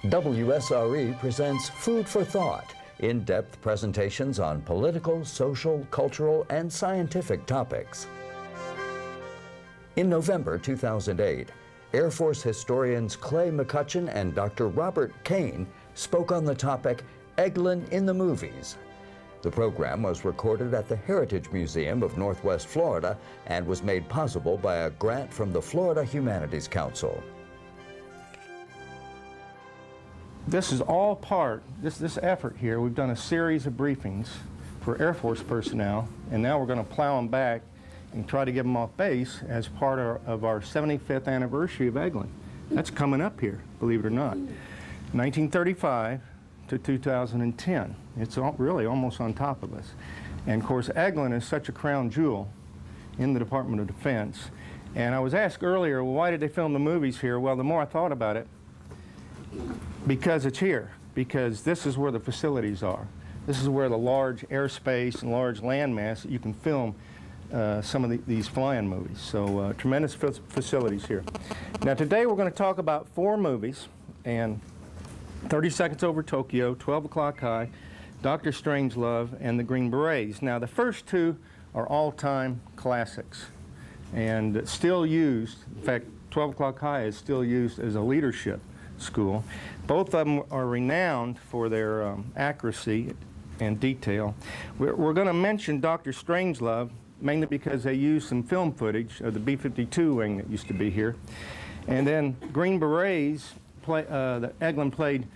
WSRE presents Food for Thought, in-depth presentations on political, social, cultural, and scientific topics. In November 2008, Air Force historians Clay McCutchan and Dr. Robert Kane spoke on the topic, Eglin in the Movies. The program was recorded at the Heritage Museum of Northwest Florida and was made possible by a grant from the Florida Humanities Council. This is all part, this effort here, we've done a series of briefings for Air Force personnel, and now we're going to plow them back and try to get them off base as part of our 75th anniversary of Eglin. That's coming up here, believe it or not. 1935 to 2010. It's really almost on top of us. And of course, Eglin is such a crown jewel in the Department of Defense. And I was asked earlier, well, why did they film the movies here? Well, the more I thought about it, because it's here, because this is where the facilities are. This is where the large airspace and large landmass that you can film some of these flying movies. So tremendous facilities here. Now today we're going to talk about 4 movies, and 30 Seconds Over Tokyo, 12 O'Clock High, Dr. Strangelove, and the Green Berets. Now the first 2 are all-time classics and still used. In fact, 12 O'Clock High is still used as a leadership school. Both of them are renowned for their accuracy and detail. We're going to mention Dr. Strangelove mainly because they used some film footage of the B-52 wing that used to be here. And then Green Berets, the Eglin played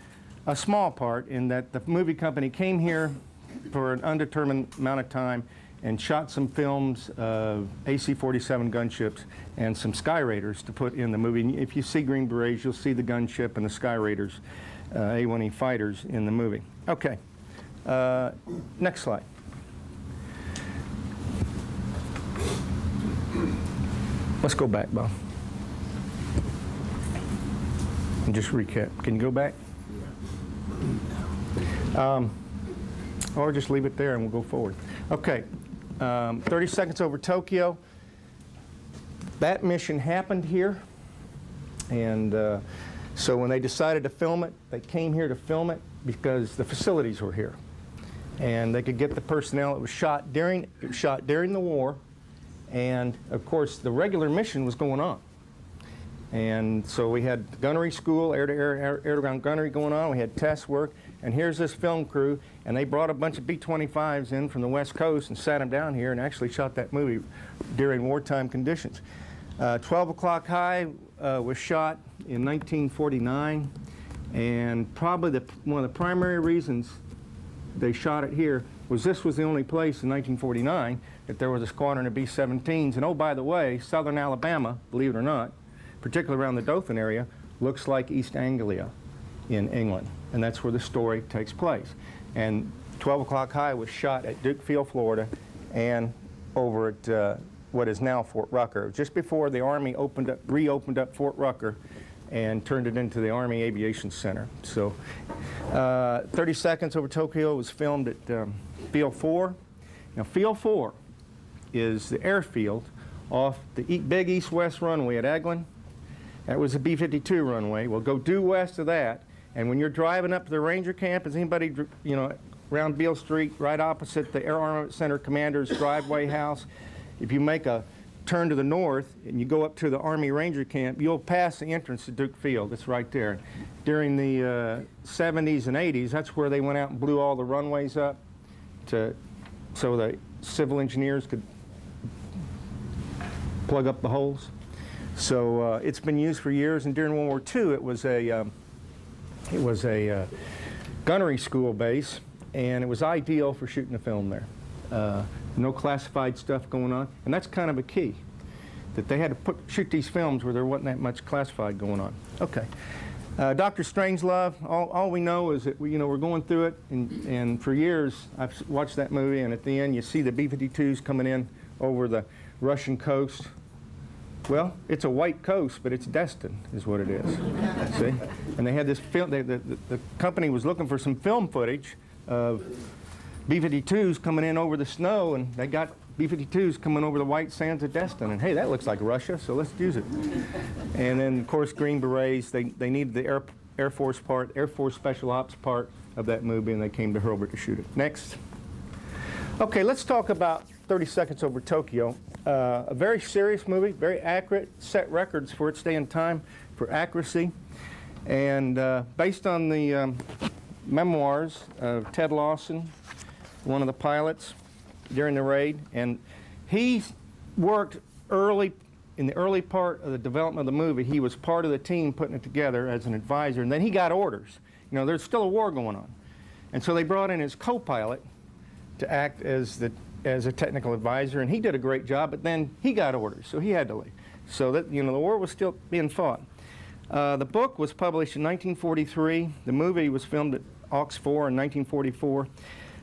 a small part in that the movie company came here for an undetermined amount of time and shot some films of AC-47 gunships and some Sky Raiders to put in the movie. And if you see Green Berets, you'll see the gunship and the Sky Raiders, A-1E fighters in the movie. Okay, next slide. Let's go back, Bob. And just recap. Can you go back? Or just leave it there and we'll go forward. Okay. 30 Seconds Over Tokyo. That mission happened here, and so when they decided to film it, they came here to film it because the facilities were here, and they could get the personnel. It was shot during the war, and of course the regular mission was going on. And so we had gunnery school, air-to-ground gunnery going on. We had test work. And here's this film crew. And they brought a bunch of B-25s in from the West Coast and sat them down here and actually shot that movie during wartime conditions. 12 O'Clock High was shot in 1949. And probably one of the primary reasons they shot it here was this was the only place in 1949 that there was a squadron of B-17s. And oh, by the way, southern Alabama, believe it or not, particularly around the Dothan area, looks like East Anglia in England. And that's where the story takes place. And 12 O'Clock High was shot at Duke Field, Florida, and over at what is now Fort Rucker, just before the Army reopened up Fort Rucker and turned it into the Army Aviation Center. So 30 Seconds Over Tokyo was filmed at Field 4. Now Field 4 is the airfield off the big east-west runway at Eglin. That was the B-52 runway. We'll go due west of that, and when you're driving up to the Ranger Camp, is anybody, you know, around Beale Street, right opposite the Air Armament Center Commander's driveway house, if you make a turn to the north and you go up to the Army Ranger Camp, you'll pass the entrance to Duke Field. It's right there. During the 70s and 80s, that's where they went out and blew all the runways up so the civil engineers could plug up the holes. So it's been used for years, and during World War II it was a gunnery school base, and it was ideal for shooting a film there. No classified stuff going on, and that's kind of a key, that they had to shoot these films where there wasn't that much classified going on. Okay, Dr. Strangelove. All we know is that we're going through it, and for years I've watched that movie, and at the end you see the B-52s coming in over the Russian coast. Well, it's a white coast, but it's destined, is what it is. See? And they had this film, the company was looking for some film footage of B-52s coming in over the snow, and they got B-52s coming over the white sands of Destin. And hey, that looks like Russia, so let's use it. And then, of course, Green Berets, they needed the Air Force Special Ops part of that movie, and they came to Hurlburt to shoot it. Next. Okay, let's talk about 30 Seconds Over Tokyo. A very serious movie, very accurate, set records for its day and time for accuracy, and based on the memoirs of Ted Lawson, one of the pilots during the raid, and he worked in the early part of the development of the movie. He was part of the team putting it together as an advisor, and then he got orders. You know, there's still a war going on, and so they brought in his co-pilot to act as a technical advisor, and he did a great job, but then he got orders, so he had to leave. So that, you know, the war was still being fought. The book was published in 1943. The movie was filmed at Aux 4 in 1944.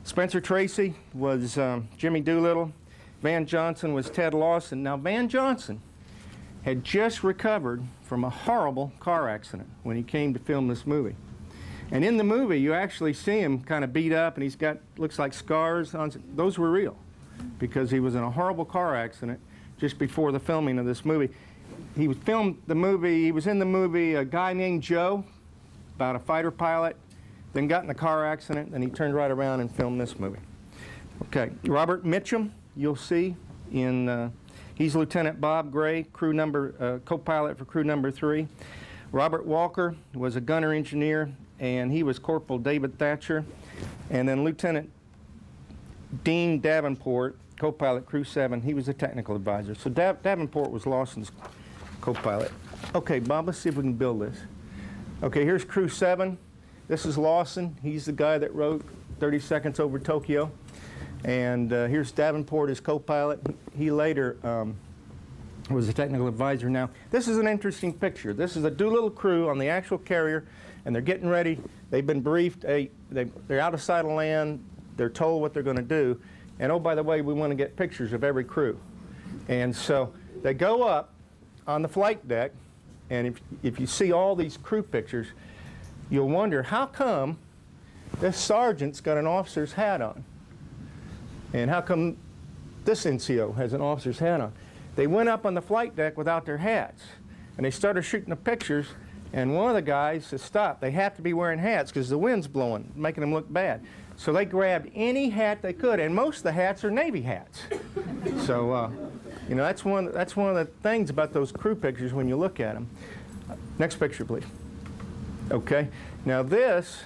Spencer Tracy was Jimmy Doolittle. Van Johnson was Ted Lawson. Now, Van Johnson had just recovered from a horrible car accident when he came to film this movie. And in the movie, you actually see him kind of beat up, and he's got, looks like scars on. Those were real, because he was in a horrible car accident just before the filming of this movie. He was in the movie, a guy named Joe, about a fighter pilot, then got in a car accident, and he turned right around and filmed this movie. Okay, Robert Mitchum, you'll see in, he's Lieutenant Bob Gray, co-pilot for crew number 3. Robert Walker was a gunner engineer, and he was Corporal David Thatcher. And then Lieutenant Dean Davenport, co-pilot crew 7, he was a technical advisor. So Davenport was Lawson's co-pilot. Okay, Bob, let's see if we can build this. Okay, here's crew 7. This is Lawson. He's the guy that wrote 30 Seconds Over Tokyo. And here's Davenport, his co-pilot. He later was a technical advisor. Now, this is an interesting picture. This is a Doolittle crew on the actual carrier, and they're getting ready. They've been briefed. They're out of sight of land. They're told what they're going to do. And oh, by the way, we want to get pictures of every crew. And so they go up on the flight deck, and if you see all these crew pictures, you'll wonder, how come this sergeant's got an officer's hat on? And how come this NCO has an officer's hat on? They went up on the flight deck without their hats, and they started shooting the pictures, and one of the guys said, stop, they have to be wearing hats because the wind's blowing, making them look bad. So they grabbed any hat they could, and most of the hats are Navy hats. So, you know, that's one of the things about those crew pictures when you look at them. Next picture, please. Okay, now this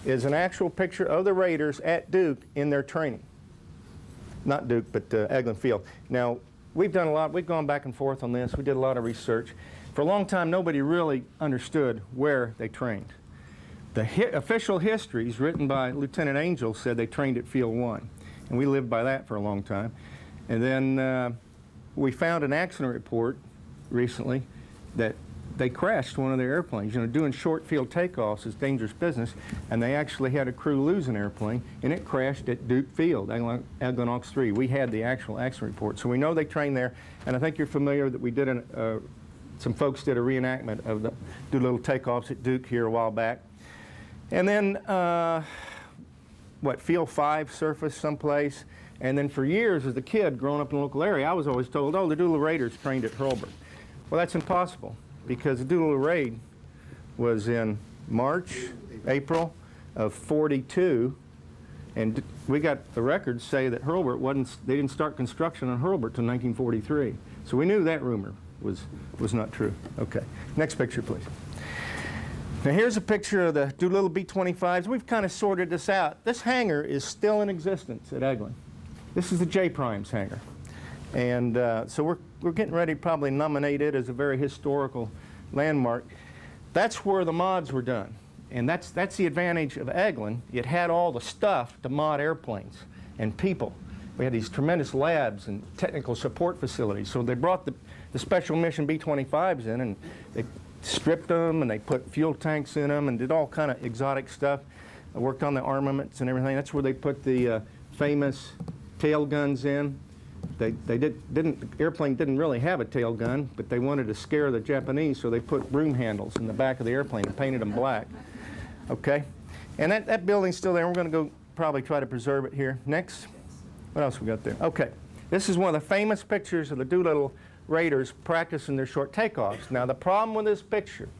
is an actual picture of the Raiders at Duke in their training. Not Duke, but Eglin Field. Now, we've gone back and forth on this. We did a lot of research. For a long time, nobody really understood where they trained. The official histories written by Lieutenant Angel said they trained at Field 1, and we lived by that for a long time. And then we found an accident report recently that they crashed one of their airplanes. You know, doing short field takeoffs is dangerous business, and they actually had a crew lose an airplane, and it crashed at Duke Field, Eglin Aux 3. We had the actual accident report, so we know they trained there. And I think you're familiar that we did some folks did a reenactment of the Doolittle takeoffs at Duke here a while back. And then, Field 5 surfaced someplace. And then for years, as a kid growing up in the local area, I was always told, oh, the Doolittle Raiders trained at Hurlburt. Well, that's impossible, because the Doolittle Raid was in April of '42, and we got the records say that Hurlburt they didn't start construction on Hurlburt till 1943. So we knew that rumor was not true. Okay, next picture, please. Now here's a picture of the Doolittle B-25s. We've kind of sorted this out. This hangar is still in existence at Eglin. This is the J-Primes hangar. And so we're getting ready to probably nominate it as a very historical landmark. That's where the mods were done. And that's the advantage of Eglin. It had all the stuff to mod airplanes and people. We had these tremendous labs and technical support facilities. So they brought the special mission B-25s in, and they stripped them, and they put fuel tanks in them and did all kind of exotic stuff. I worked on the armaments and everything. That's where they put the famous tail guns in. The airplane didn't really have a tail gun, but they wanted to scare the Japanese, so they put broom handles in the back of the airplane and painted them black. Okay? And that building's still there. We're going to go probably try to preserve it here. Next. What else we got there? Okay. This is one of the famous pictures of the Doolittle Raiders practicing their short takeoffs. Now, the problem with this picture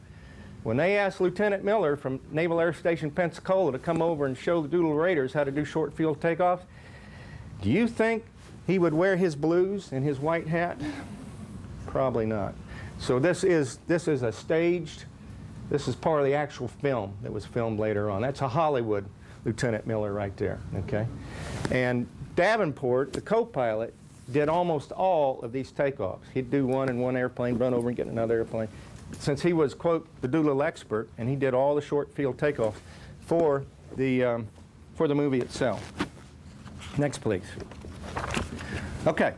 When they asked Lieutenant Miller from Naval Air Station Pensacola to come over and show the Doodle Raiders how to do short field takeoffs, do you think he would wear his blues and his white hat? Probably not. So this is a staged, this is part of the actual film that was filmed later on. That's a Hollywood Lieutenant Miller right there, okay? And Davenport, the co-pilot, did almost all of these takeoffs. He'd do one in one airplane, run over and get another airplane. Since he was, quote, the doodle expert, and he did all the short field takeoffs for the movie itself. Next, please. Okay,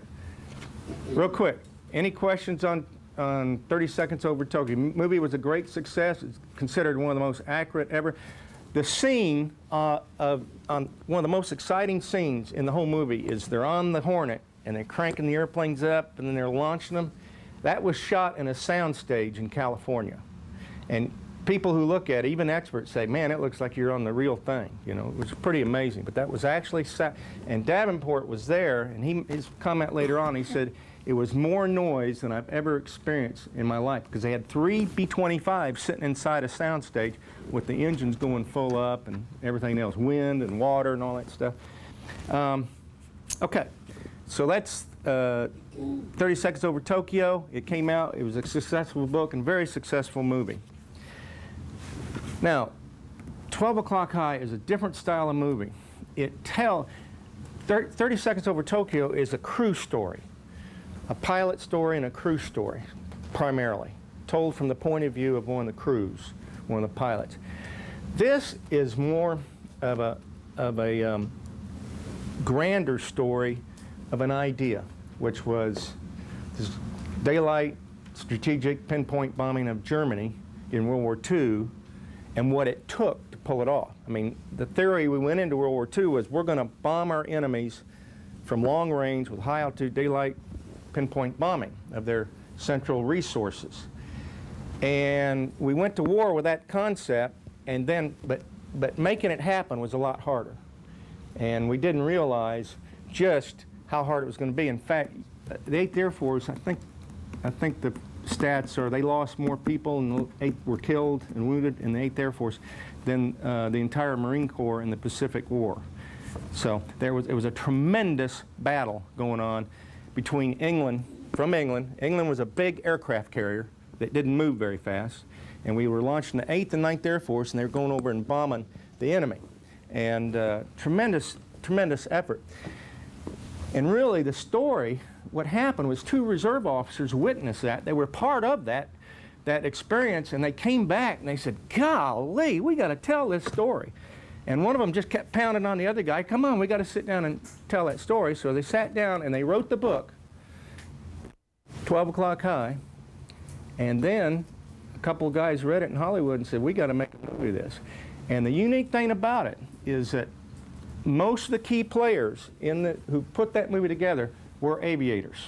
real quick. Any questions on 30 Seconds Over Tokyo? The movie was a great success. It's considered one of the most accurate ever. The scene one of the most exciting scenes in the whole movie is they're on the Hornet and they're cranking the airplanes up and then they're launching them. That was shot in a soundstage in California. And people who look at it, even experts, say, man, it looks like you're on the real thing. You know, it was pretty amazing. But that was actually and Davenport was there, and his comment later on, he said, it was more noise than I've ever experienced in my life, because they had 3 B-25s sitting inside a soundstage with the engines going full up and everything else, wind and water and all that stuff. Okay, so that's 30 Seconds Over Tokyo. It came out. It was a successful book and very successful movie. Now, 12 O'Clock High is a different style of movie. 30 Seconds Over Tokyo is a crew story. A pilot story and a crew story, primarily, told from the point of view of one of the crews, one of the pilots. This is more of a grander story of an idea, which was this daylight strategic pinpoint bombing of Germany in World War II and what it took to pull it off. I mean, the theory we went into World War II was we're going to bomb our enemies from long range with high altitude daylight pinpoint bombing of their central resources. And we went to war with that concept, and then, but making it happen was a lot harder. And we didn't realize just how hard it was going to be. In fact, the 8th Air Force, I think the stats are they lost more people and were killed and wounded in the 8th Air Force than the entire Marine Corps in the Pacific War. So it was a tremendous battle going on between England, from England. England was a big aircraft carrier that didn't move very fast. And we were launching the 8th and 9th Air Force, and they were going over and bombing the enemy. And tremendous, tremendous effort. And really, the story, what happened was 2 reserve officers witnessed that. They were part of that experience, and they came back and they said, golly, we got to tell this story. And one of them just kept pounding on the other guy, come on, we got to sit down and tell that story. So they sat down and they wrote the book, 12 O'Clock High. And then a couple of guys read it in Hollywood and said, we got to make a movie of this. And the unique thing about it is that most of the key players who put that movie together were aviators.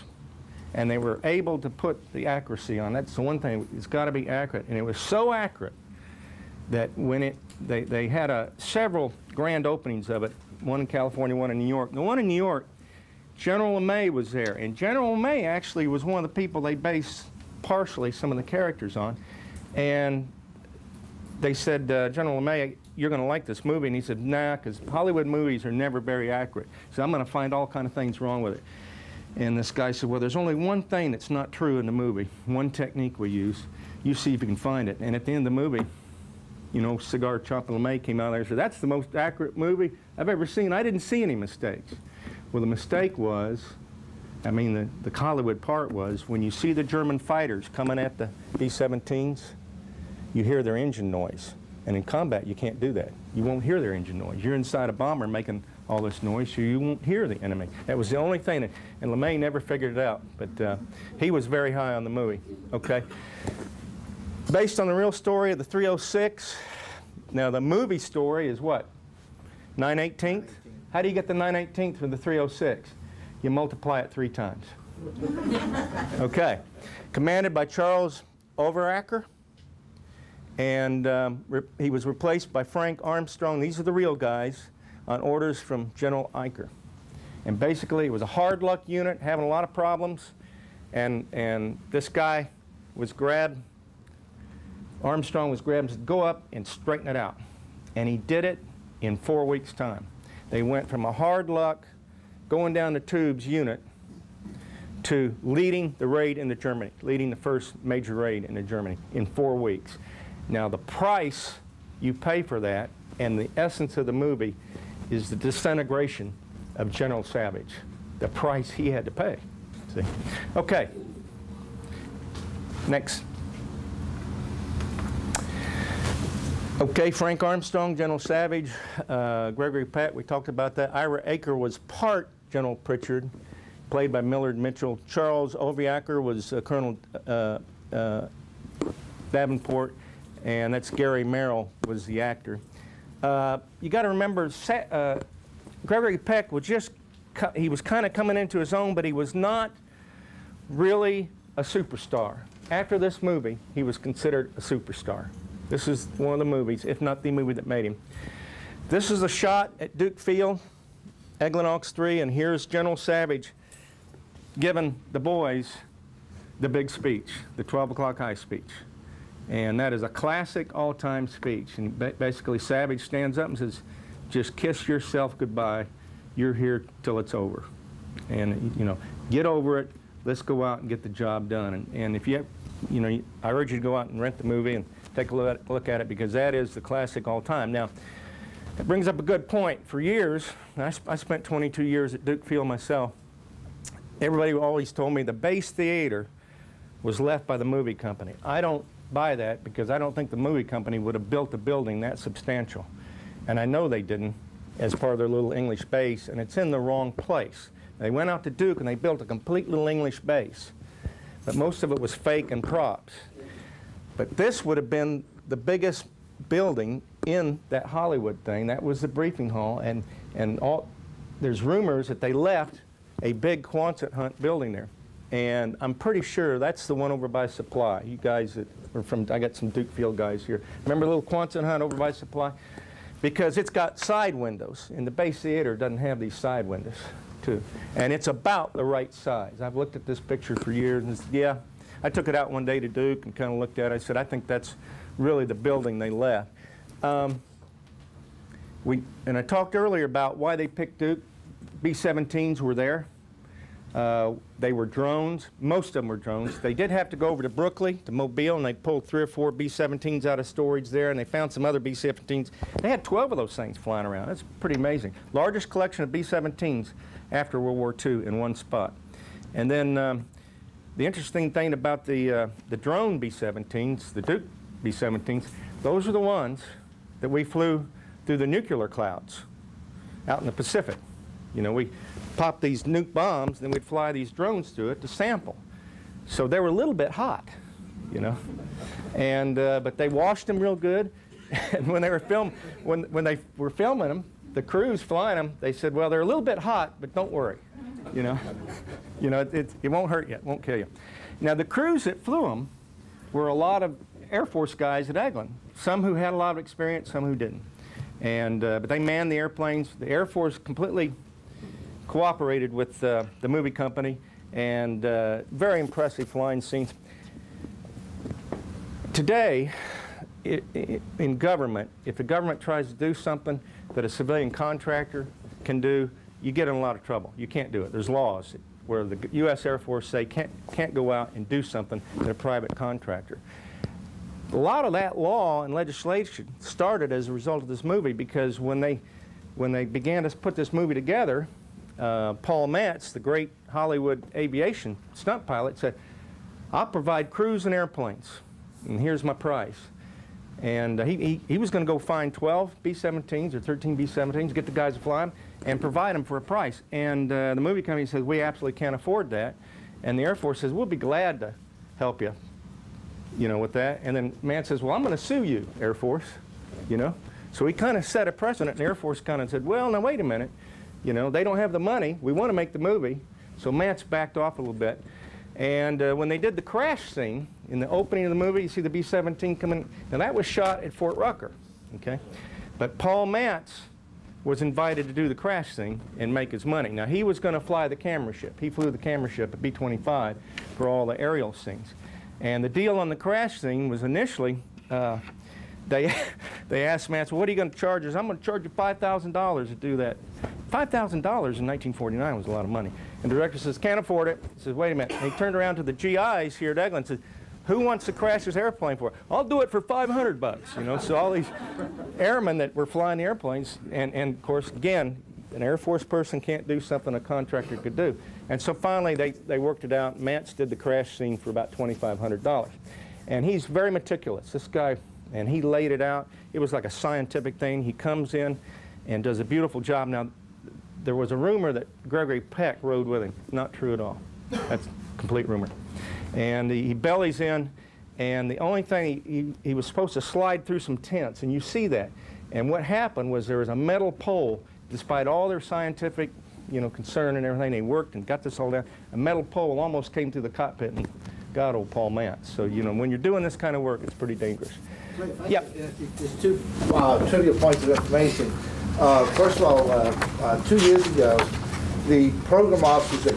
And they were able to put the accuracy on. That's the one thing, it's got to be accurate. And it was so accurate that when they had several grand openings of it, one in California, one in New York. The one in New York, General LeMay was there. And General LeMay actually was one of the people they based partially some of the characters on. And they said, General LeMay, you're going to like this movie. And he said, nah, because Hollywood movies are never very accurate. So I'm going to find all kind of things wrong with it. And this guy said, well, there's only one thing that's not true in the movie, one technique we use. You see if you can find it. And at the end of the movie, you know, Cigar Chopping LeMay came out there and said, that's the most accurate movie I've ever seen. I didn't see any mistakes. Well, the mistake was, I mean, the Hollywood part was, when you see the German fighters coming at the B-17s, you hear their engine noise. And in combat, you can't do that. You won't hear their engine noise. You're inside a bomber making all this noise, so you won't hear the enemy. That was the only thing. And LeMay never figured it out. But he was very high on the movie. Okay. Based on the real story of the 306. Now, the movie story is what? 9/18th? How do you get the 9/18th from the 306? You multiply it 3 times. Okay. Commanded by Charles Overacker. And he was replaced by Frank Armstrong. These are the real guys on orders from General Eicher. And basically, it was a hard luck unit, having a lot of problems. And this guy was grabbed Armstrong was grabbing and said, go up and straighten it out. And he did it in 4 weeks' time. They went from a hard luck, going down the tubes unit, to leading the raid into Germany, leading the first major raid into Germany in 4 weeks. Now the price you pay for that, and the essence of the movie, is the disintegration of General Savage, the price he had to pay. See? Okay. Next. Okay, Frank Armstrong, General Savage, Gregory Peck, we talked about that. Ira Aker was part General Pritchard, played by Millard Mitchell. Charles Oviacker was Colonel Davenport, and that's Gary Merrill was the actor. You got to remember, Gregory Peck was he was kind of coming into his own, but he was not really a superstar. After this movie, he was considered a superstar. This is one of the movies, if not the movie that made him. This is a shot at Duke Field, Eglin Ox 3, and here's General Savage giving the boys the big speech, the 12 o'clock high speech. And that is a classic all-time speech. And basically Savage stands up and says, just kiss yourself goodbye. You're here till it's over. And, you know, get over it. Let's go out and get the job done. And if you have, you know, I urge you to go out and rent the movie and take a look at it, because that is the classic all-time. Now, it brings up a good point. For years, I spent 22 years at Duke Field myself. Everybody always told me the base theater was left by the movie company. I don't buy that, because I don't think the movie company would have built a building that substantial. And I know they didn't as part of their little English base, and it's in the wrong place. They went out to Duke and they built a complete little English base. But most of it was fake and props. But this would have been the biggest building in that Hollywood thing. That was the briefing hall, and there's rumors that they left a big Quonset hunt building there. And I'm pretty sure that's the one over by Supply. You guys that are from, I got some Duke Field guys here. Remember the little Quonset hunt over by Supply? Because it's got side windows, and the base theater doesn't have these side windows, too. And it's about the right size. I've looked at this picture for years, and yeah, I took it out one day to Duke and kind of looked at it. I said, I think that's really the building they left. And I talked earlier about why they picked Duke. B-17s were there. They were drones. Most of them were drones. They did have to go over to Brooklyn, to Mobile, and they pulled 3 or 4 B-17s out of storage there, and they found some other B-17s. They had 12 of those things flying around. That's pretty amazing. Largest collection of B-17s after World War II in one spot. And then the interesting thing about the drone B-17s, the Duke B-17s, those are the ones that we flew through the nuclear clouds out in the Pacific. You know, we popped these nuke bombs, then we'd fly these drones through it to sample. So they were a little bit hot, you know. And but they washed them real good. And when they were when they were filming them, the crews flying them, they said, well, they're a little bit hot, but don't worry, you know. You know, it won't hurt you, it won't kill you. Now the crews that flew them were a lot of Air Force guys at Eglin. Some who had a lot of experience, some who didn't. And but they manned the airplanes. The Air Force completely cooperated with the movie company, and very impressive flying scenes. Today, in government, if the government tries to do something that a civilian contractor can do, you get in a lot of trouble. You can't do it. There's laws where the U.S. Air Force say can't go out and do something that a private contractor. A lot of that law and legislation started as a result of this movie, because when they began to put this movie together, Paul Matz, the great Hollywood aviation stunt pilot, said, I'll provide crews and airplanes, and here's my price. And he was going to go find 12 B-17s or 13 B-17s, get the guys to fly them, and provide them for a price. And the movie company says, we absolutely can't afford that. And the Air Force says, we'll be glad to help you, you know, with that. And then Matz says, well, I'm going to sue you, Air Force, you know. So he kind of set a precedent, and the Air Force kind of said, well, now wait a minute. You know, they don't have the money. We want to make the movie. So Matz backed off a little bit. And when they did the crash scene in the opening of the movie, you see the B-17 coming. Now that was shot at Fort Rucker, okay? But Paul Matz was invited to do the crash scene and make his money. Now he was going to fly the camera ship. He flew the camera ship at B-25 for all the aerial scenes. And the deal on the crash scene was initially they asked Mance, well, what are you going to charge us? I'm going to charge you $5,000 to do that. $5,000 in 1949 was a lot of money. And the director says, can't afford it. He says, wait a minute. And he turned around to the GIs here at Eglin and said, who wants to crash this airplane for? I'll do it for $500, you know. So all these airmen that were flying the airplanes, and of course, again, an Air Force person can't do something a contractor could do. And so finally, they worked it out. Mance did the crash scene for about $2,500. And he's very meticulous, this guy, and he laid it out. It was like a scientific thing. He comes in and does a beautiful job. Now, there was a rumor that Gregory Peck rode with him. Not true at all. That's complete rumor. And he bellies in, and the only thing, he was supposed to slide through some tents, and you see that. And what happened was there was a metal pole, despite all their scientific, you know, concern and everything. They worked and got this all down. A metal pole almost came through the cockpit and got old Paul Mance. So, you know, when you're doing this kind of work, it's pretty dangerous. Yeah. Just two trivia points of information. First of all, 2 years ago, the program officers that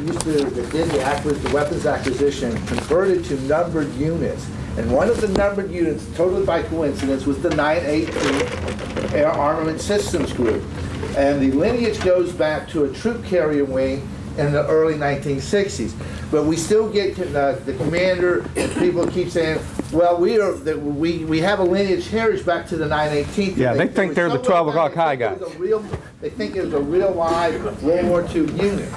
did the weapons acquisition converted to numbered units. And one of the numbered units, totally by coincidence, was the 918 Air Armament Systems Group. And the lineage goes back to a troop carrier wing in the early 1960s. But we still get the commander and people keep saying, well, we have a lineage heritage back to the 918th. Yeah, they think they're the 12 o'clock high guys. They think it was a real live World War II unit.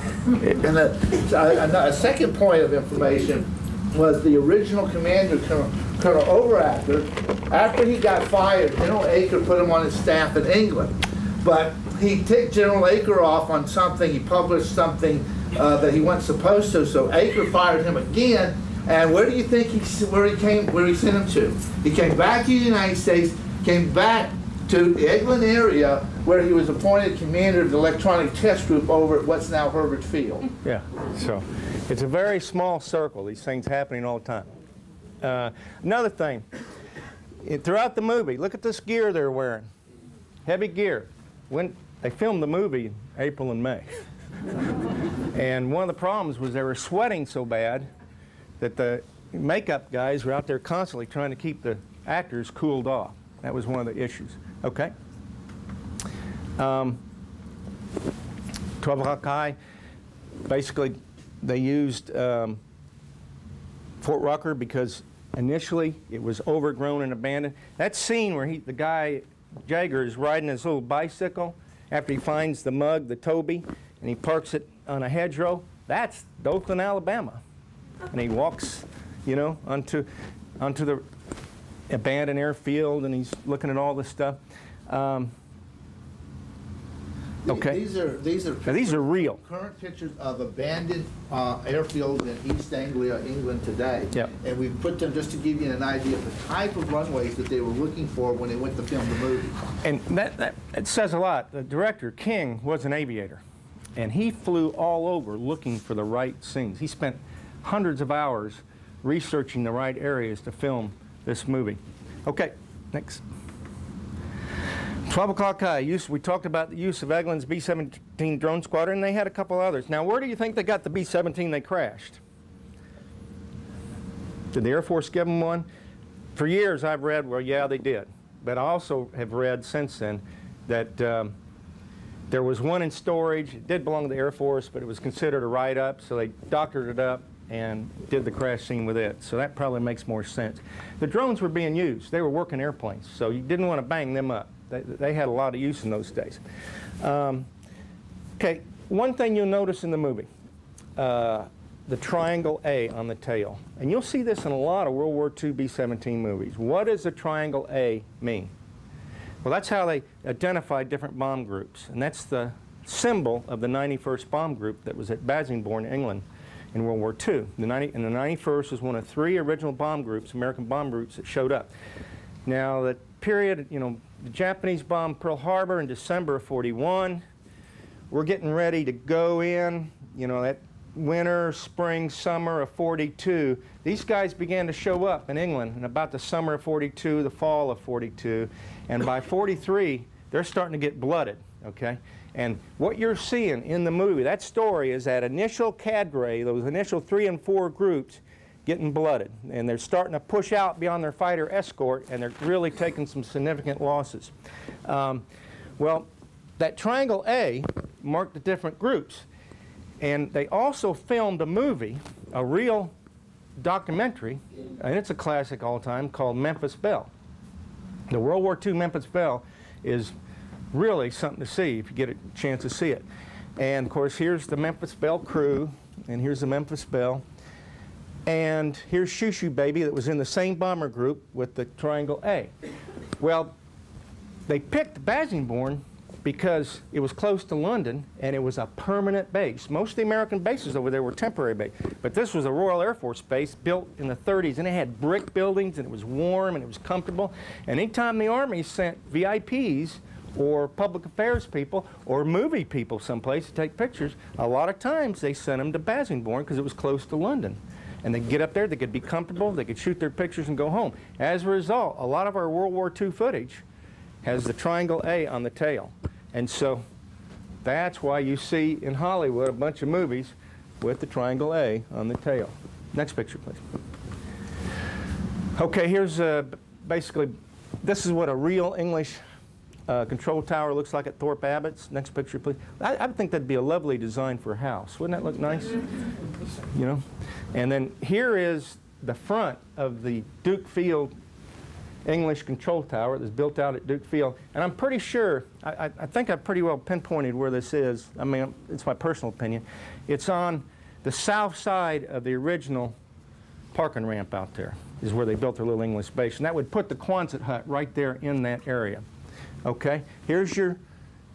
And a second point of information was the original commander, Colonel Overacker, after he got fired, General Aker put him on his staff in England. But he ticked General Aker off on something, he published something that he wasn't supposed to, so Aker fired him again. And where do you think where he sent him to? He came back to the United States, came back to the Eglin area, where he was appointed commander of the electronic test group over at what's now Herbert Field. Yeah, so it's a very small circle, these things happening all the time. Another thing, throughout the movie, look at this gear they're wearing. Heavy gear. When they filmed the movie in April and May. And one of the problems was they were sweating so bad that the makeup guys were out there constantly trying to keep the actors cooled off. That was one of the issues. Okay. 12 o'clock high, basically they used Fort Rucker because initially it was overgrown and abandoned. That scene where the guy, Jagger, is riding his little bicycle after he finds the mug, the Toby, and he parks it on a hedgerow, that's Dothan, Alabama. And he walks, you know, onto the abandoned airfield, and he's looking at all this stuff. Okay. These are real. Current pictures of abandoned airfields in East Anglia, England today. Yep. And we've put them just to give you an idea of the type of runways that they were looking for when they went to film the movie. And that says a lot. The director, King, was an aviator. And he flew all over looking for the right scenes. He spent hundreds of hours researching the right areas to film this movie. Okay, next. 12 o'clock high. We talked about the use of Eglin's B-17 drone squadron, and they had a couple others. Now, where do you think they got the B-17 they crashed? Did the Air Force give them one? For years, I've read, well, yeah, they did. But I also have read since then that there was one in storage. It did belong to the Air Force, but it was considered a write-up, so they doctored it up and did the crash scene with it. So that probably makes more sense. The drones were being used. They were working airplanes, so you didn't want to bang them up. They had a lot of use in those days. Okay, one thing you'll notice in the movie, the triangle A on the tail. And you'll see this in a lot of World War II B-17 movies. What does the triangle A mean? Well, that's how they identified different bomb groups. And that's the symbol of the 91st Bomb Group that was at Bassingbourn, England in World War II. And the 91st was one of 3 original bomb groups, American bomb groups, that showed up. Now, the period, you know, the Japanese bombed Pearl Harbor in December of '41. We're getting ready to go in, you know, that winter, spring, summer of '42. These guys began to show up in England in about the summer of '42, the fall of '42. And by '43, they're starting to get blooded, okay? And what you're seeing in the movie, that story, is that initial cadre, those initial 3 and 4 groups, getting blooded, and they're starting to push out beyond their fighter escort, and they're really taking some significant losses. Well, that Triangle A marked the different groups, and they also filmed a movie, a real documentary, and it's a classic all time, called Memphis Belle. The World War II Memphis Belle is really something to see if you get a chance to see it. And of course, here's the Memphis Belle crew, and here's the Memphis Belle. And here's Shoo Shoo Baby that was in the same bomber group with the Triangle A. Well, they picked Bassingbourn because it was close to London and it was a permanent base. Most of the American bases over there were temporary bases, but this was a Royal Air Force Base built in the 30s, and it had brick buildings, and it was warm, and it was comfortable. And anytime the Army sent VIPs or public affairs people or movie people someplace to take pictures, a lot of times they sent them to Bassingbourn because it was close to London. And they'd get up there, they could be comfortable, they could shoot their pictures and go home. As a result, a lot of our World War II footage has the Triangle A on the tail. And so that's why you see in Hollywood a bunch of movies with the Triangle A on the tail. Next picture, please. Okay, here's basically, this is what a real English control tower looks like at Thorpe Abbott's. Next picture, please. I think that'd be a lovely design for a house. Wouldn't that look nice? You know? And then here is the front of the Duke Field English control tower that's built out at Duke Field. And I'm pretty sure, I think I've pretty well pinpointed where this is. I mean, it's my personal opinion. It's on the south side of the original parking ramp out there is where they built their little English base. And that would put the Quonset hut right there in that area. Okay, here's your,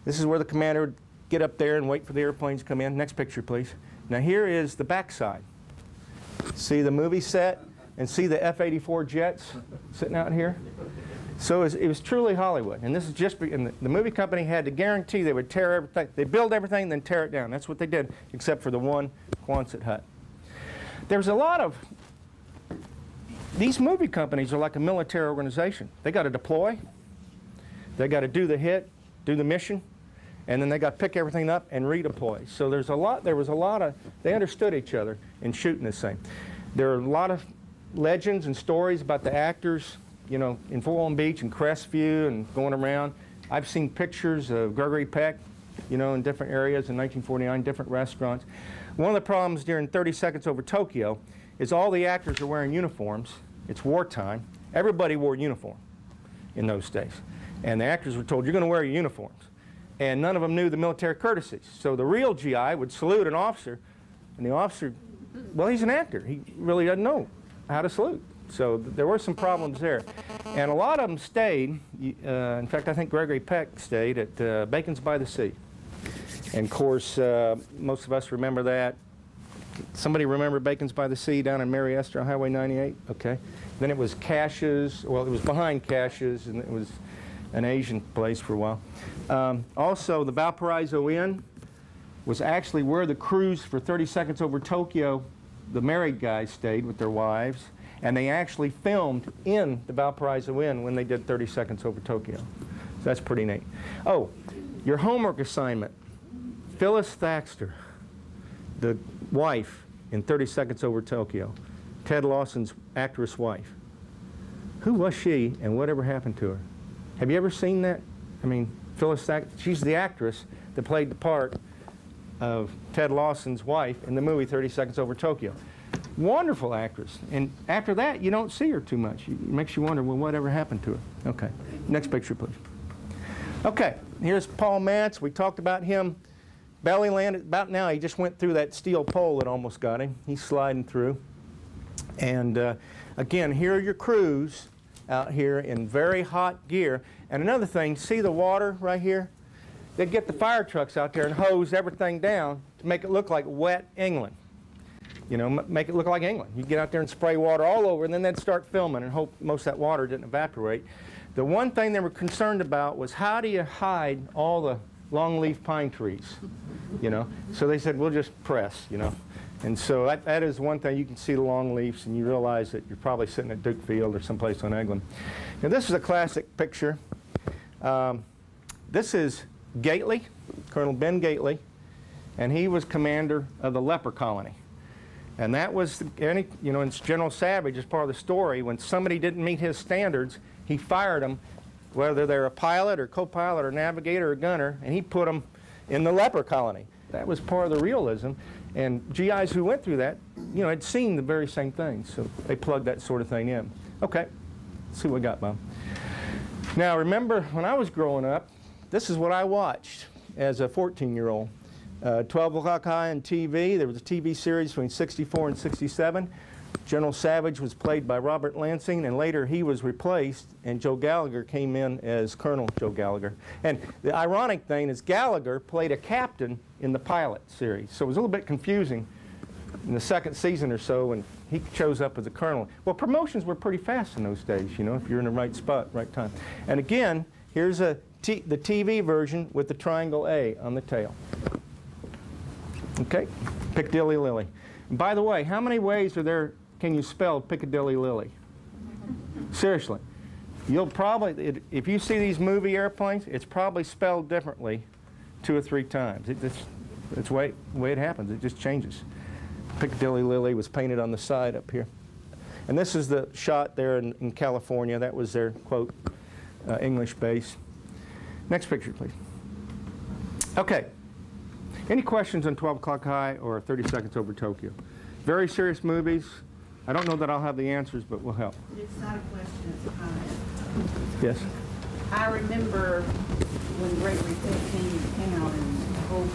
this is where the commander would get up there and wait for the airplanes to come in. Next picture, please. Now here is the backside. See the movie set and see the F-84 jets sitting out here? So it was truly Hollywood. And this is just, and the movie company had to guarantee they would tear everything, they build everything, then tear it down. That's what they did, except for the one Quonset hut. There's a lot of, these movie companies are like a military organization. They got to deploy, they got to do the hit, do the mission, and then they got to pick everything up and redeploy. So there was a lot of, they understood each other in shooting this thing. There are a lot of legends and stories about the actors, you know, in Fort Walton Beach and Crestview and going around. I've seen pictures of Gregory Peck, you know, in different areas in 1949, different restaurants. One of the problems during 30 Seconds Over Tokyo is all the actors are wearing uniforms. It's wartime. Everybody wore uniform in those days. And the actors were told, you're going to wear your uniforms. And none of them knew the military courtesies. So the real GI would salute an officer, and the officer, well, he's an actor. He really doesn't know how to salute. So there were some problems there. And a lot of them stayed. In fact, I think Gregory Peck stayed at Bacon's by the Sea. And of course, most of us remember that. Somebody remember Bacon's by the Sea down in Mary Esther on Highway 98? Okay. Then it was Cash's. Well, it was behind Cash's, and it was an Asian place for a while. Also, the Valparaiso Inn was actually where the crews for 30 Seconds Over Tokyo, the married guys stayed with their wives, and they actually filmed in the Valparaiso Inn when they did 30 Seconds Over Tokyo. So that's pretty neat. Oh, your homework assignment. Phyllis Thaxter, the wife in 30 Seconds Over Tokyo, Ted Lawson's actress wife. Who was she and whatever happened to her? Have you ever seen that? I mean, Phyllis Thaxter, she's the actress that played the part of Ted Lawson's wife in the movie 30 Seconds Over Tokyo. Wonderful actress. And after that, you don't see her too much. It makes you wonder, well, whatever happened to her? Okay. Next picture, please. Okay. Here's Paul Mantz. We talked about him. Belly landed. About now, he just went through that steel pole that almost got him. He's sliding through. And again, here are your crews out here in very hot gear. And another thing, see the water right here? They'd get the fire trucks out there and hose everything down to make it look like wet England. You know, make it look like England. You'd get out there and spray water all over, and then they'd start filming and hope most of that water didn't evaporate. The one thing they were concerned about was how do you hide all the longleaf pine trees, you know? So they said, we'll just press, you know? And so that is one thing. You can see the long leaves, and you realize that you're probably sitting at Duke Field or someplace on Eglin. Now, this is a classic picture. This is Gately, Colonel Ben Gately, and he was commander of the leper colony. And that was, you know, in General Savage, as part of the story, when somebody didn't meet his standards, he fired them, whether they're a pilot or co-pilot or navigator or gunner, and he put them in the leper colony. That was part of the realism. And GIs who went through that, you know, had seen the very same things, so they plugged that sort of thing in. Okay, let's see what we got, Bob. Now, remember, when I was growing up, this is what I watched as a 14-year-old. 12 o'clock high on TV. There was a TV series between 64 and 67. General Savage was played by Robert Lansing, and later he was replaced, and Joe Gallagher came in as Colonel Joe Gallagher. And the ironic thing is Gallagher played a captain in the pilot series, so it was a little bit confusing in the second season or so when he shows up as a colonel. Well, promotions were pretty fast in those days, you know, if you're in the right spot, right time. And again, here's the TV version with the triangle A on the tail. Okay, Piccadilly Lily. And by the way, how many ways are there can you spell Piccadilly Lily? Seriously. You'll probably, if you see these movie airplanes, it's probably spelled differently 2 or 3 times. It's the way it happens. It just changes. Piccadilly Lily was painted on the side up here. And this is the shot there in California. That was their, quote, English base. Next picture, please. Okay. Any questions on 12 O'Clock High or 30 Seconds Over Tokyo? Very serious movies. I don't know that I'll have the answers, but we'll help. It's not a question, it's a comment. Yes? I remember when Gregory Peck came out and the whole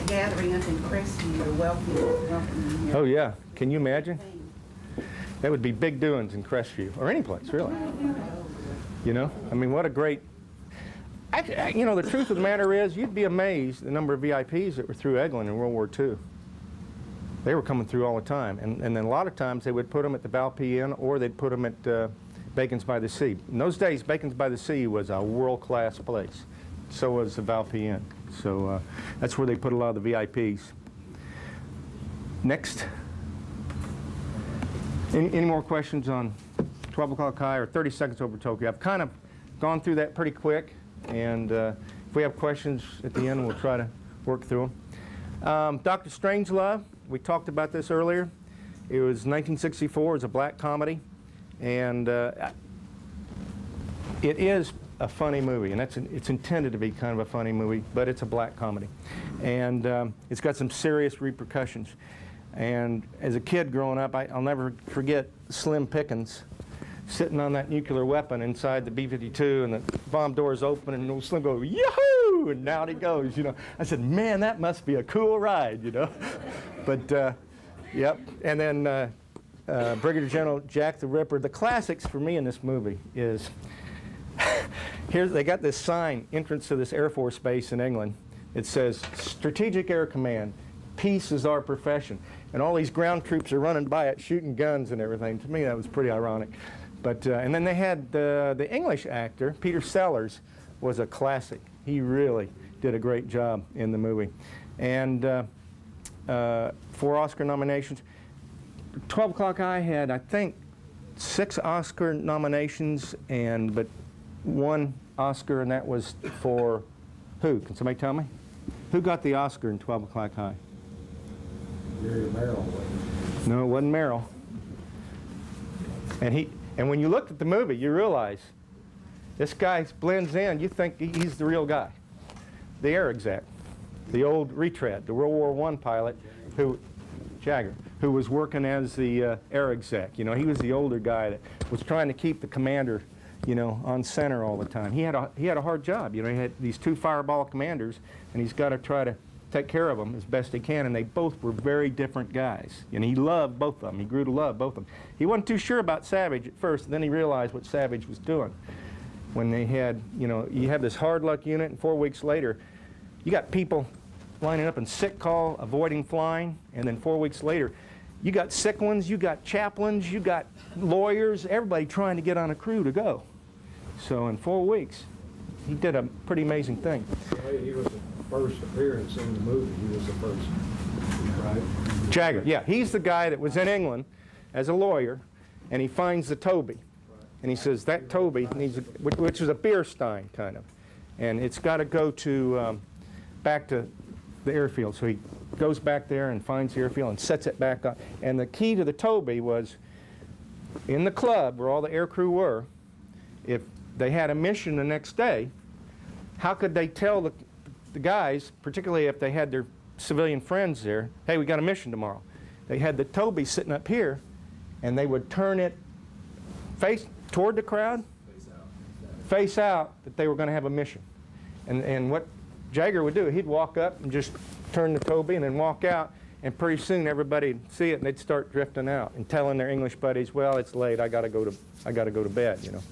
gathering up in Crestview, welcoming here. Oh, yeah. Can you imagine? That would be big doings in Crestview, or any place, really. You know? I mean, what a great... you know, the truth of the matter is, you'd be amazed the number of VIPs that were through Eglin in World War II. They were coming through all the time. And then a lot of times they would put them at the Valparaiso Inn or they'd put them at Bacon's by the Sea. In those days, Bacon's by the Sea was a world-class place. So was the Valparaiso Inn. So that's where they put a lot of the VIPs. Next. Any more questions on 12 O'Clock High or 30 Seconds Over Tokyo? I've kind of gone through that pretty quick. And if we have questions at the end, we'll try to work through them. Dr. Strangelove, we talked about this earlier. It was 1964. It was a black comedy. And it is a funny movie. And it's intended to be kind of a funny movie, but it's a black comedy. And it's got some serious repercussions. And as a kid growing up, I'll never forget Slim Pickens sitting on that nuclear weapon inside the B-52, and the bomb doors open, and old Slim goes, "Yahoo!" and down he goes, you know. I said, man, that must be a cool ride, you know. But, yep. And then Brigadier General Jack the Ripper. The classics for me in this movie is, they got this sign, entrance to this Air Force base in England. It says, Strategic Air Command, peace is our profession. And all these ground troops are running by it, shooting guns and everything. To me, that was pretty ironic. But, and then they had the English actor, Peter Sellers, was a classic. He really did a great job in the movie. And 4 Oscar nominations. 12 O'Clock High had, I think, 6 Oscar nominations, but 1 Oscar, and that was for who? Can somebody tell me? Who got the Oscar in 12 O'Clock High? Merrill. No, it wasn't Merrill. And when you looked at the movie, you realize this guy blends in. You think he's the real guy. The air exec, the old retread, the World War I pilot, Jagger, who was working as the air exec. You know, he was the older guy that was trying to keep the commander, you know, on center all the time. He had a hard job. You know, he had these 2 fireball commanders, and he's got to try to take care of them as best he can, and they both were very different guys. And he loved both of them. He grew to love both of them. He wasn't too sure about Savage at first, and then he realized what Savage was doing. When they had, you know, you have this hard luck unit, and 4 weeks later, you got people lining up in sick call, avoiding flying, and then 4 weeks later, you got sick ones, you got chaplains, you got lawyers, everybody trying to get on a crew to go. So in 4 weeks, he did a pretty amazing thing. He was the first appearance in the movie. He was the first, right? Jagger, yeah. He's the guy that was in England as a lawyer, and he finds the Toby. And he says, that Toby needs, which is a beer stein, kind of. And it's got to go to, back to the airfield. So he goes back there and finds the airfield and sets it back up. And the key to the Toby was in the club where all the air crew were, if they had a mission the next day, how could they tell the guys, particularly if they had their civilian friends there, hey, we got a mission tomorrow. They had the Toby sitting up here, and they would turn it face toward the crowd, face out that they were going to have a mission. And what Jagger would do, he'd walk up and just turn the Toby and then walk out, and pretty soon everybody'd see it and they'd start drifting out and telling their English buddies, well, it's late, I got to go to bed, you know.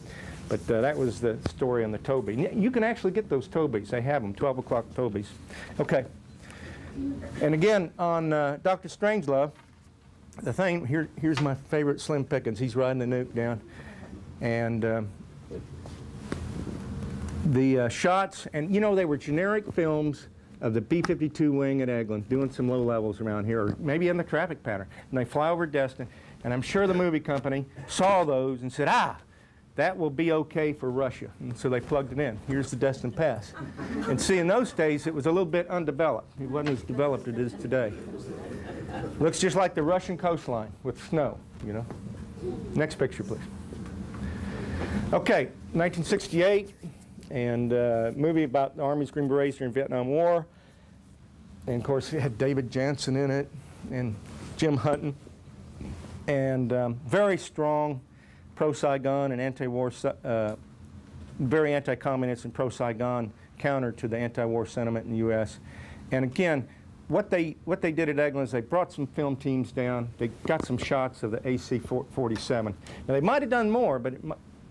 But that was the story on the Toby. You can actually get those Tobies. They have them, 12 o'clock Tobies. Okay. And again, on Dr. Strangelove, the thing, here's my favorite Slim Pickens. He's riding the nuke down. And the shots, and you know, they were generic films of the B-52 wing at Eglin, doing some low levels around here, or maybe in the traffic pattern. And they fly over Destin, and I'm sure the movie company saw those and said, ah, that will be okay for Russia. And so they plugged it in. Here's the Destin Pass. And see, in those days, it was a little bit undeveloped. It wasn't as developed as it is today. Looks just like the Russian coastline with snow, you know. Next picture, please. Okay, 1968, and movie about the Army's Green Berets during the Vietnam War. And of course, it had David Jansen in it, and Jim Hutton. And very strong pro-Saigon and anti-war, very anti-communist and pro-Saigon counter to the anti-war sentiment in the U.S. And again, what they did at Eglin is they brought some film teams down. They got some shots of the AC-47. Now, they might have done more, but it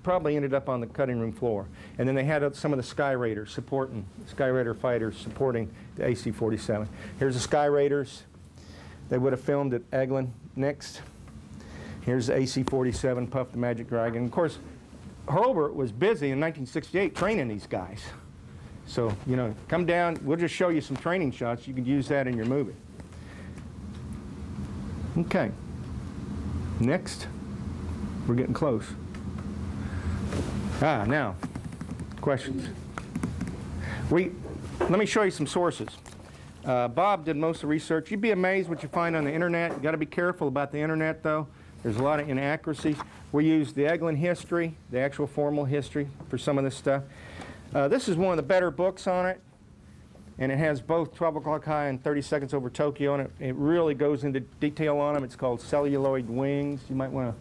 probably ended up on the cutting room floor. And then they had some of the Sky Raiders supporting, Sky Raider fighters supporting the AC-47. Here's the Sky Raiders. They would have filmed at Eglin. Next. Here's the AC-47, Puff the Magic Dragon. Of course, Hurlburt was busy in 1968 training these guys. So, you know, come down, we'll just show you some training shots. You can use that in your movie. Okay. Next. We're getting close. Now, questions. Let me show you some sources. Bob did most of the research. You'd be amazed what you find on the internet. You've got to be careful about the internet, though. There's a lot of inaccuracies. We use the Eglin history, the actual formal history for some of this stuff. This is one of the better books on it, and it has both 12 o'clock high and 30 seconds over Tokyo on it. It really goes into detail on them. It's called Celluloid Wings. You might want to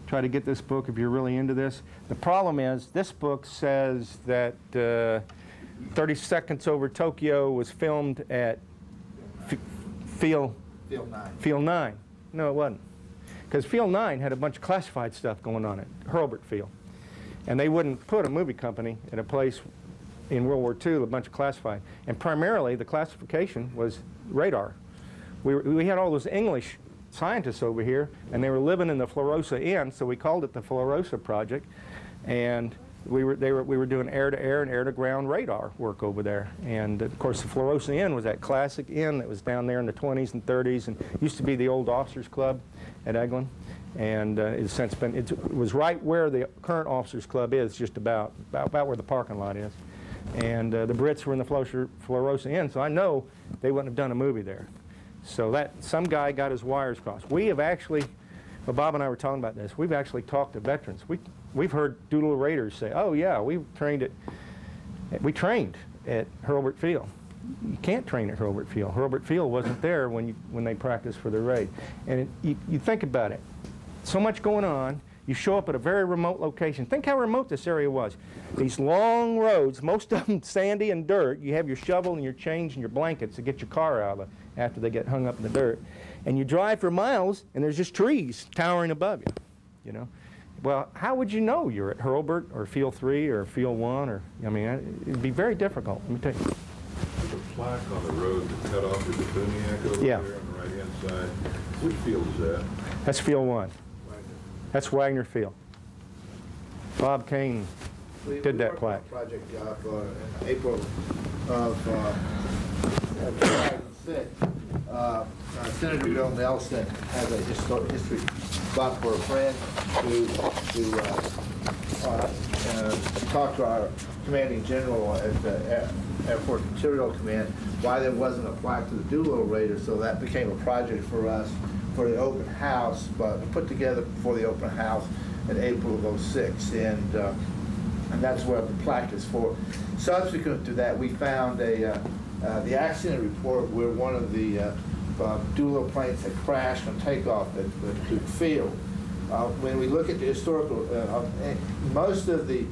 try to get this book if you're really into this. The problem is this book says that 30 seconds over Tokyo was filmed at Field 9. No, it wasn't. Because Field 9 had a bunch of classified stuff going on at Hurlburt Field. And they wouldn't put a movie company at a place in World War II with a bunch of classified. And primarily, the classification was radar. We had all those English scientists over here, and they were living in the Florida Inn, so we called it the Florida Project. And we were doing air-to-air and air-to-ground radar work over there. And of course, the Florida Inn was that classic inn that was down there in the 20s and 30s, and used to be the old officers' club at Eglin. And it's since been, it was right where the current officers' club is, just about where the parking lot is. And the Brits were in the Florida Inn, so I know they wouldn't have done a movie there. So that some guy got his wires crossed. We have actually, well, Bob and I were talking about this. We've actually talked to veterans. We've heard Doodle Raiders say, "Oh yeah, we trained at Hurlburt Field." You can't train at Hurlburt Field. Hurlburt Field wasn't there when they practiced for the raid. And you think about it. So much going on. You show up at a very remote location. Think how remote this area was. These long roads, most of them sandy and dirt. You have your shovel and your change and your blankets to get your car out of after they get hung up in the dirt. And you drive for miles, and there's just trees towering above you, you know. Well, how would you know you're at Hurlburt or Field 3 or Field 1? Or, I mean, it'd be very difficult. Let me tell you. There's a plaque on the road that cut off the Bethuniac over there on the right-hand side. Which field is that? That's Field 1. That's Wagner Field. Bob Kane did that plaque. Project in April of 2006. Senator Bill Nelson has a history spot for a friend who talked to our commanding general at the Air Force Material Command why there wasn't a plaque to the Doolittle Raider, so that became a project for us for the open house, but put together before the open house in April of '06, and that's what the plaque is for. Subsequent to that, we found the accident report where one of the Doolittle planes had crashed on takeoff at the field. When we look at the historical, most of the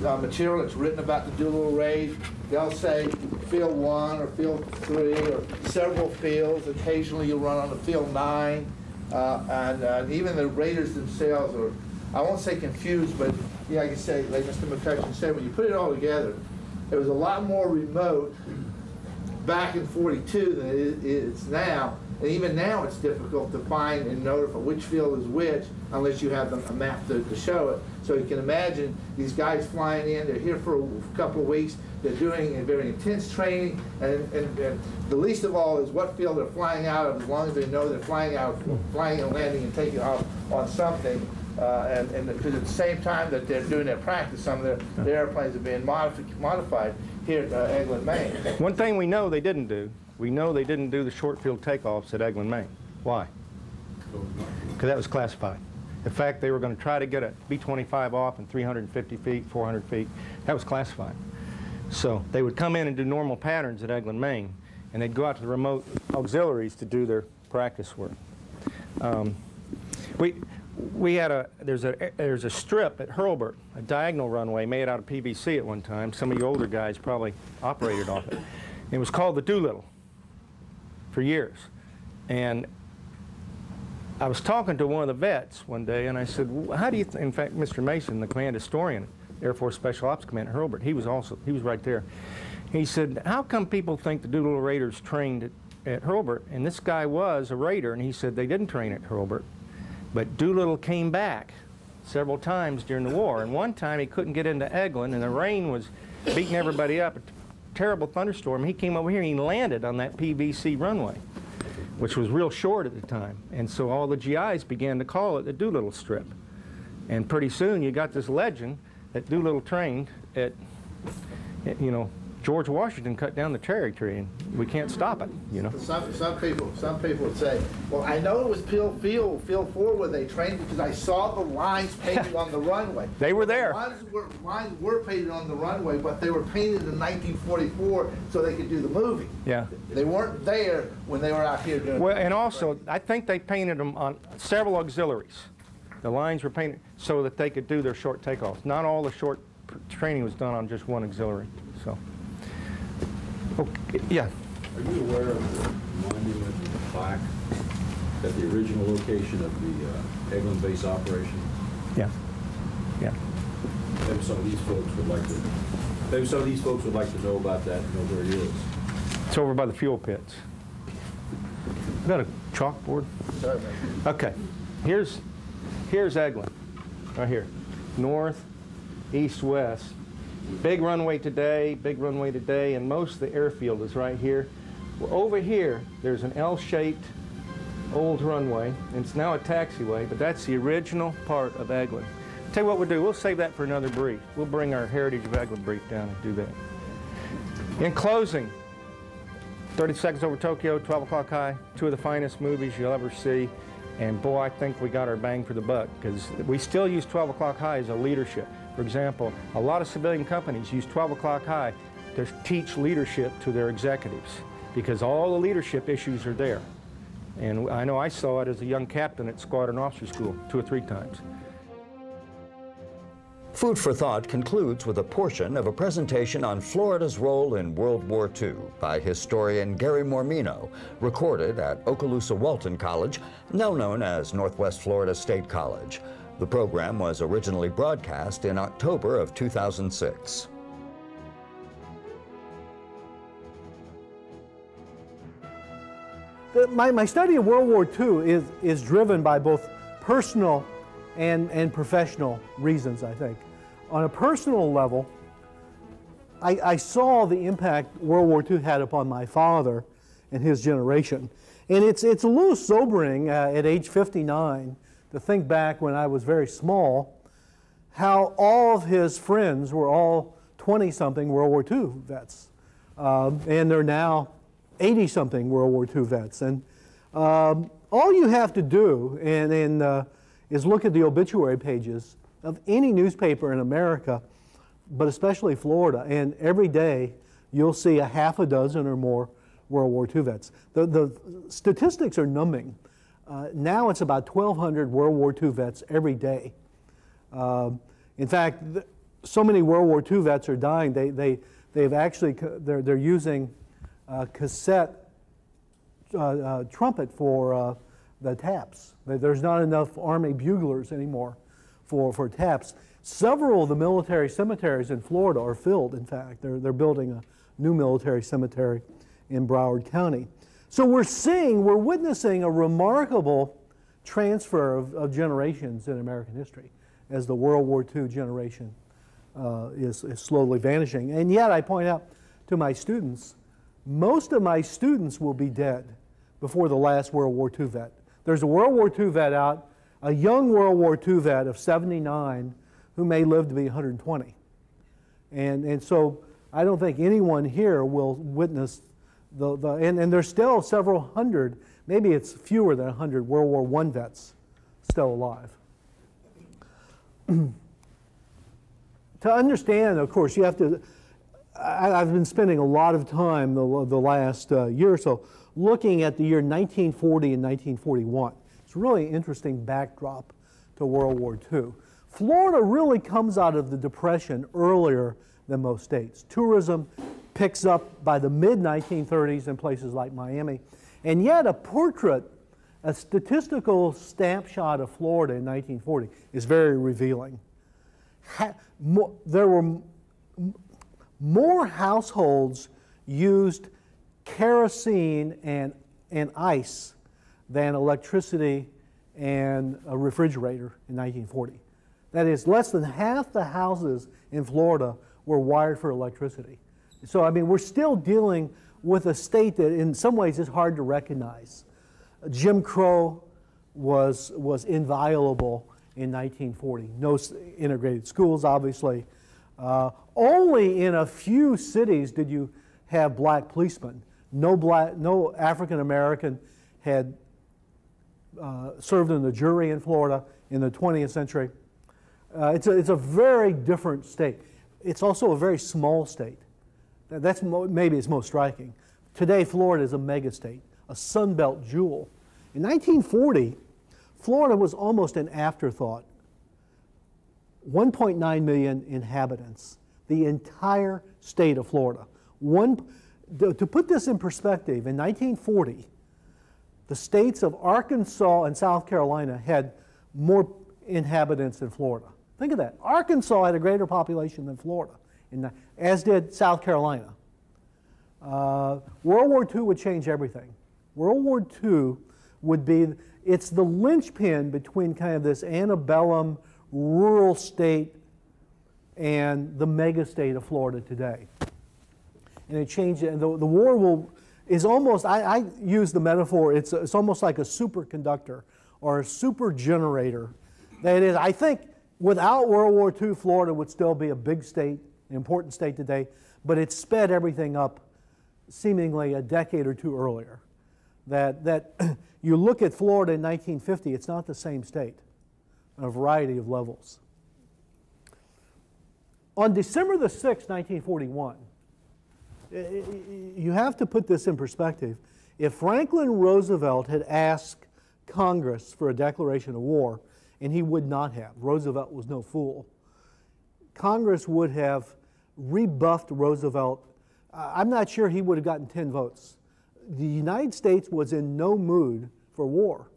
material that's written about the Doolittle raid, they'll say field 1 or field 3 or several fields. Occasionally you'll run on the field 9. And even the raiders themselves are, I won't say confused, but yeah, I can say, like Mr. McCutchan said, when you put it all together, it was a lot more remote back in '42 than it is now. And even now it's difficult to find and notify which field is which unless you have a map to show it. So you can imagine these guys flying in, they're here for a couple of weeks, they're doing a very intense training, and the least of all is what field they're flying out of, as long as they know they're flying and landing and taking off on something. And because at the same time that they're doing their practice, some of their airplanes are being modified here at Eglin, Maine. One thing we know they didn't do, we know they didn't do the short field takeoffs at Eglin, Maine. Why? Because that was classified. In fact, they were going to try to get a B-25 off in 350 feet, 400 feet. That was classified. So they would come in and do normal patterns at Eglin, Maine, and they'd go out to the remote auxiliaries to do their practice work. There's a strip at Hurlburt, a diagonal runway made out of PVC at one time. Some of you older guys probably operated off it. It was called the Doolittle for years. And I was talking to one of the vets one day, and I said, how do you in fact, Mr. Mason, the command historian, Air Force Special Ops Command at Hurlburt, he was right there. He said, how come people think the Doolittle Raiders trained at Hurlburt? And this guy was a Raider, and he said they didn't train at Hurlburt. But Doolittle came back several times during the war, and one time he couldn't get into Eglin, and the rain was beating everybody up, a terrible thunderstorm. He came over here and he landed on that PVC runway, which was real short at the time. And so all the GIs began to call it the Doolittle Strip. And pretty soon you got this legend that Doolittle trained at you know, George Washington cut down the cherry tree, and we can't stop it, you know. Some people would say, well, I know it was field 4 where they trained because I saw the lines painted on the runway. They were there. The lines were painted on the runway, but they were painted in 1944 so they could do the movie. Yeah. They weren't there when they were out here doing well, and also, I think they painted them on several auxiliaries. The lines were painted so that they could do their short takeoffs. Not all the short training was done on just one auxiliary, so. Okay, yeah. Are you aware of the monument plaque at the original location of the Eglin base operation? Yeah. Yeah. Maybe some of these folks would like to. Maybe some of these folks would like to know about that and know where it is. It's over by the fuel pits. You got a chalkboard? Sorry, okay. Here's Eglin, right here. North, east, west. Big runway today, and most of the airfield is right here. Well, over here, there's an L-shaped old runway, and it's now a taxiway, but that's the original part of Eglin. Tell you what we'll do, we'll save that for another brief. We'll bring our Heritage of Eglin brief down and do that. In closing, 30 Seconds Over Tokyo, 12 O'Clock High, 2 of the finest movies you'll ever see. And boy, I think we got our bang for the buck, because we still use 12 O'Clock High as a leadership. For example, a lot of civilian companies use 12 O'Clock High to teach leadership to their executives, because all the leadership issues are there. And I know I saw it as a young captain at Squadron Officer School 2 or 3 times. Food for Thought concludes with a portion of a presentation on Florida's role in World War II by historian Gary Mormino, recorded at Okaloosa Walton College, now known as Northwest Florida State College. The program was originally broadcast in October of 2006. My study of World War II is driven by both personal and professional reasons, I think. On a personal level, I saw the impact World War II had upon my father and his generation. And it's a little sobering at age 59 to think back when I was very small, how all of his friends were all 20-something World War II vets. And they're now 80-something World War II vets. And all you have to do is look at the obituary pages of any newspaper in America, but especially Florida, and every day you'll see a half a dozen or more World War II vets. The statistics are numbing. Now it's about 1,200 World War II vets every day. In fact, so many World War II vets are dying. They're using cassette trumpet for the taps. There's not enough Army buglers anymore for taps. Several of the military cemeteries in Florida are filled, in fact. They're building a new military cemetery in Broward County. So we're witnessing a remarkable transfer of generations in American history as the World War II generation is slowly vanishing. And yet I point out to my students, most of my students will be dead before the last World War II vet. There's a World War II vet out, a young World War II vet of 79 who may live to be 120. And so I don't think anyone here will witness and there's still several hundred, maybe it's fewer than 100 World War I vets still alive. To understand, of course, you have to, I've been spending a lot of time the last year or so looking at the year 1940 and 1941. It's a really interesting backdrop to World War II. Florida really comes out of the Depression earlier than most states. Tourism picks up by the mid-1930s in places like Miami. And yet a statistical snapshot of Florida in 1940 is very revealing. There were more households used kerosene and ice than electricity and a refrigerator in 1940. That is, less than half the houses in Florida were wired for electricity. So, I mean, we're still dealing with a state that in some ways is hard to recognize. Jim Crow was inviolable in 1940. No integrated schools, obviously. Only in a few cities did you have black policemen. No African American had served in the jury in Florida in the 20th century. It's a very different state. It's also a very small state. That's maybe its most striking. Today, Florida is a megastate, a Sunbelt jewel. In 1940, Florida was almost an afterthought. 1.9 million inhabitants, the entire state of Florida. To put this in perspective, in 1940, the states of Arkansas and South Carolina had more inhabitants than Florida. Think of that. Arkansas had a greater population than Florida, as did South Carolina. World War II would change everything. World War II would be, it's the linchpin between kind of this antebellum rural state and the mega state of Florida today. And it changed, and the war is almost, I use the metaphor, it's almost like a superconductor or a super generator. That is, I think without World War II, Florida would still be a big state, an important state today, but it sped everything up seemingly a decade or two earlier. That you look at Florida in 1950, it's not the same state on a variety of levels. On December the 6th, 1941, you have to put this in perspective. If Franklin Roosevelt had asked Congress for a declaration of war, and he would not have, Roosevelt was no fool, Congress would have rebuffed Roosevelt. I'm not sure he would have gotten 10 votes. The United States was in no mood for war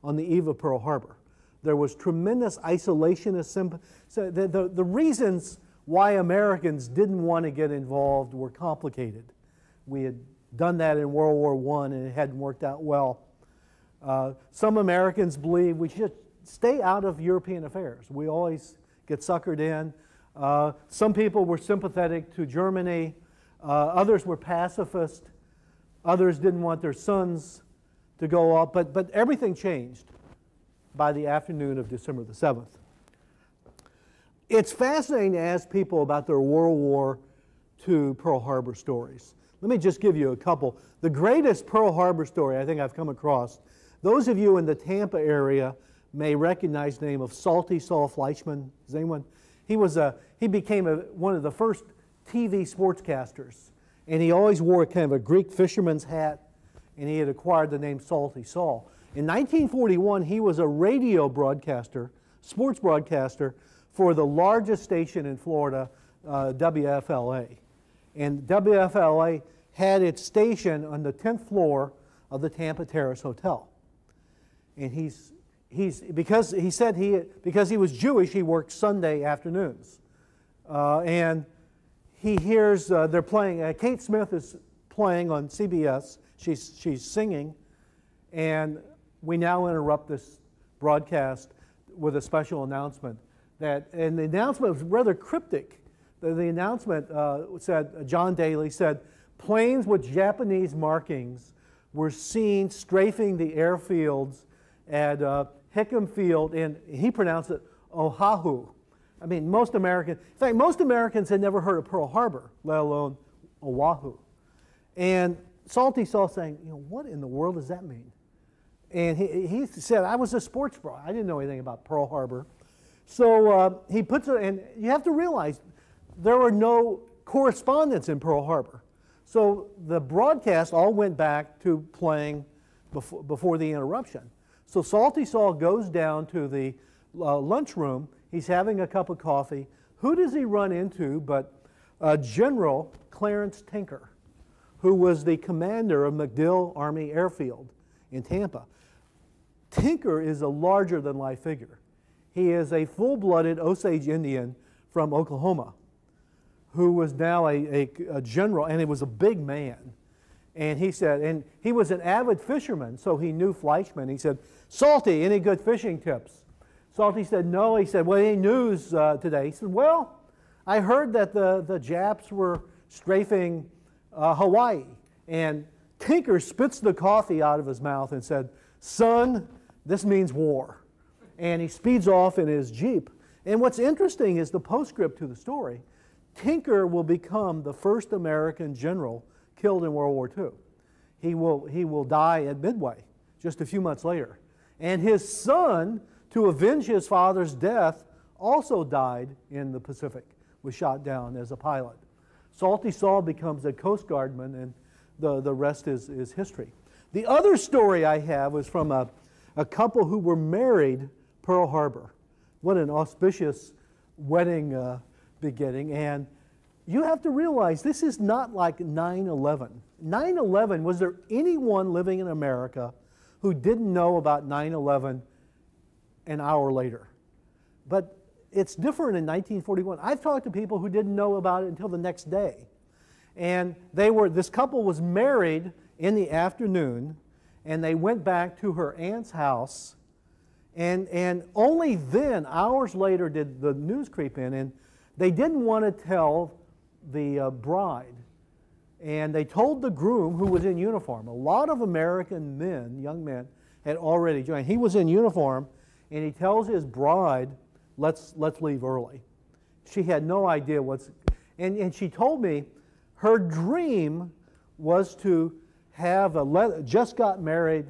on the eve of Pearl Harbor. There was tremendous isolationist sympathy. So the reasons why Americans didn't want to get involved were complicated. We had done that in World War I and it hadn't worked out well. Some Americans believe we should stay out of European affairs. We always get suckered in. Some people were sympathetic to Germany. Others were pacifist. Others didn't want their sons to go up. But everything changed by the afternoon of December the 7th. it's fascinating to ask people about their World War II Pearl Harbor stories. Let me just give you a couple. The greatest Pearl Harbor story I think I've come across, those of you in the Tampa area may recognize the name of Salty Saul Fleischman. Is anyone? He became one of the first TV sportscasters, and he always wore kind of a Greek fisherman's hat, and he had acquired the name Salty Saul. In 1941, he was a radio broadcaster, sports broadcaster, for the largest station in Florida, WFLA. And WFLA had its station on the 10th floor of the Tampa Terrace Hotel. And because he was Jewish, he worked Sunday afternoons. And he hears they're playing, Kate Smith is playing on CBS. She's singing, and we now interrupt this broadcast with a special announcement. And the announcement was rather cryptic. The announcement said, John Daly said, planes with Japanese markings were seen strafing the airfields at Hickam Field, and he pronounced it Oahu. I mean, most Americans had never heard of Pearl Harbor, let alone Oahu. And Salty Saul saying, what in the world does that mean? And he said, I was a sports bro. I didn't know anything about Pearl Harbor. So he puts it, and you have to realize there were no correspondents in Pearl Harbor. So the broadcast all went back to playing before the interruption. So Salty Saul goes down to the lunchroom. He's having a cup of coffee. Who does he run into but General Clarence Tinker, who was the commander of MacDill Army Airfield in Tampa. Tinker is a larger-than-life figure. He is a full-blooded Osage Indian from Oklahoma who was now a general, and he was a big man. And he said, and he was an avid fisherman, so he knew Fleischman. He said, Salty, any good fishing tips? Salty said, no. He said, well, any news today? He said, well, I heard that the Japs were strafing Hawaii. And Tinker spits the coffee out of his mouth and said, son, this means war. And he speeds off in his Jeep. And what's interesting is the postscript to the story. Tinker will become the first American general killed in World War II. He will die at Midway just a few months later. And his son, to avenge his father's death, also died in the Pacific, was shot down as a pilot. Salty Saul becomes a Coast Guardman, and the rest is history. The other story I have was from a couple who were married Pearl Harbor. What an auspicious wedding beginning. And you have to realize this is not like 9/11. 9/11, was there anyone living in America who didn't know about 9/11 an hour later? But it's different in 1941. I've talked to people who didn't know about it until the next day. And this couple was married in the afternoon, and they went back to her aunt's house, and only then, hours later, did the news creep in, and they didn't want to tell the bride. And they told the groom, who was in uniform. A lot of American men, young men, had already joined. He was in uniform, and he tells his bride, let's leave early. She had no idea and she told me her dream was to have just got married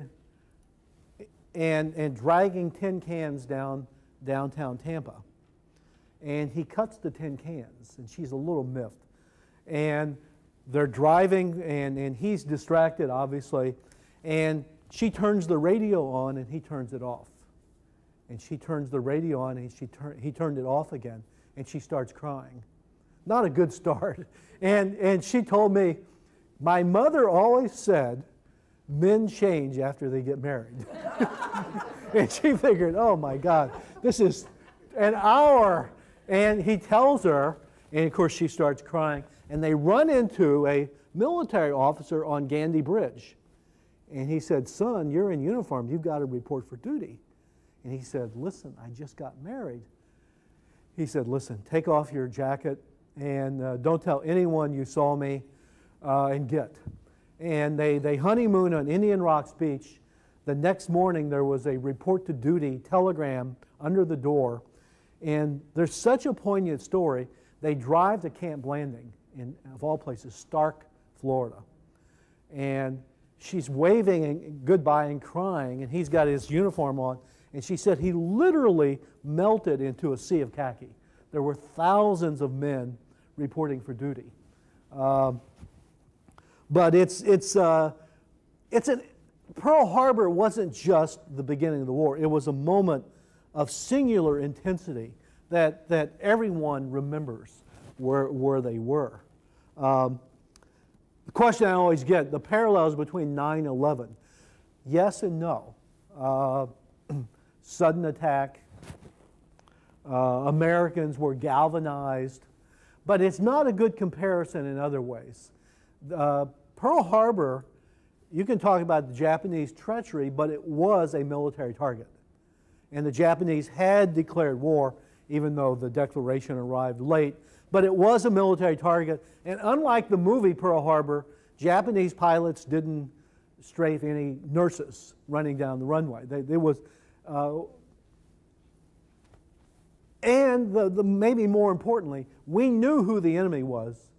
and dragging tin cans downtown Tampa. And he cuts the tin cans, and she's a little miffed. And they're driving, and he's distracted, obviously. And she turns the radio on, and he turns it off. And she turns the radio on, and he turned it off again, and she starts crying. Not a good start. And she told me, my mother always said, men change after they get married. And she figured, oh my God, this is an hour. And he tells her, and of course she starts crying, and they run into a military officer on Gandy Bridge. And he said, son, you're in uniform, you've got to report for duty. And he said, listen, I just got married. He said, listen, take off your jacket and don't tell anyone you saw me and get. And they honeymoon on Indian Rocks Beach. The next morning there was a report to duty telegram under the door. And there's such a poignant story. They drive to Camp Landing in, of all places, Stark, Florida. And she's waving goodbye and crying, and he's got his uniform on. And she said he literally melted into a sea of khaki. There were thousands of men reporting for duty. But Pearl Harbor wasn't just the beginning of the war. It was a moment of singular intensity that everyone remembers where they were. The question I always get, the parallels between 9/11. Yes and no. Sudden attack. Americans were galvanized. But it's not a good comparison in other ways. Pearl Harbor, you can talk about the Japanese treachery, but it was a military target. And the Japanese had declared war, even though the declaration arrived late. But it was a military target. And unlike the movie Pearl Harbor, Japanese pilots didn't strafe any nurses running down the runway. And maybe more importantly, we knew who the enemy was,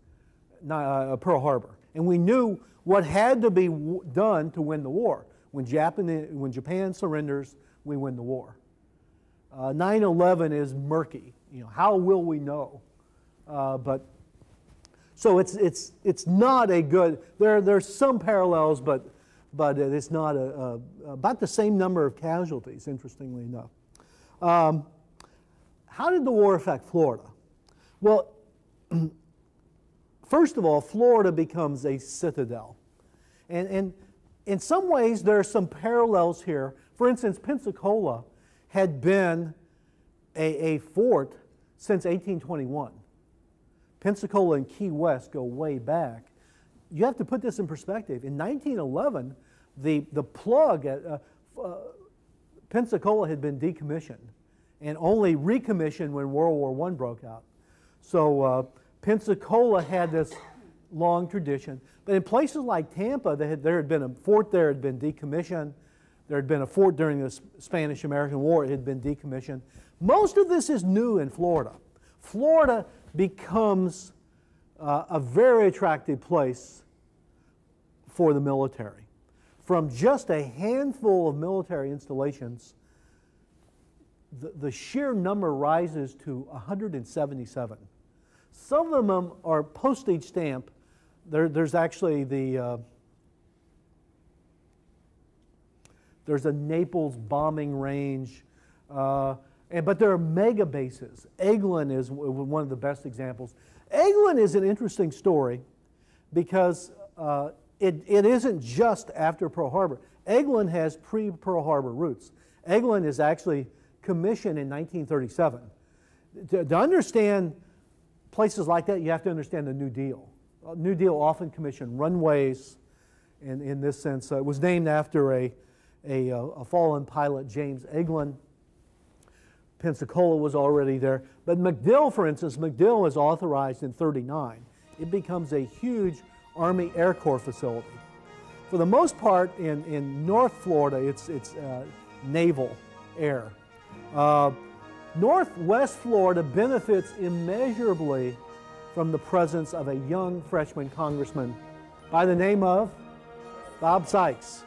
Pearl Harbor. And we knew what had to be done to win the war. When Japan surrenders, we win the war. 9/11 is murky. You know, how will we know? So it's not a good. There's some parallels, but it's not about the same number of casualties. Interestingly enough. How did the war affect Florida? Well, first of all, Florida becomes a citadel. And in some ways, there are some parallels here. For instance, Pensacola had been a fort since 1821. Pensacola and Key West go way back. You have to put this in perspective. In 1911, the plug at Pensacola had been decommissioned and only recommissioned when World War I broke out. So Pensacola had this long tradition. But in places like Tampa, there had been a fort there had been decommissioned. There had been a fort during the Spanish-American War. It had been decommissioned. Most of this is new in Florida. Florida becomes a very attractive place for the military. From just a handful of military installations, the sheer number rises to 177. Some of them are postage stamp. There's actually there's a Naples bombing range, but there are mega bases. Eglin is one of the best examples. Eglin is an interesting story because it isn't just after Pearl Harbor. Eglin has pre-Pearl Harbor roots. Eglin is actually commissioned in 1937. To understand places like that, you have to understand the New Deal. New Deal often commissioned runways, and in this sense, it was named after a fallen pilot, James Eglin. Pensacola was already there. But MacDill, for instance, MacDill is authorized in 1939. It becomes a huge Army Air Corps facility. For the most part, in North Florida, it's naval air. Northwest Florida benefits immeasurably from the presence of a young freshman congressman by the name of Bob Sykes.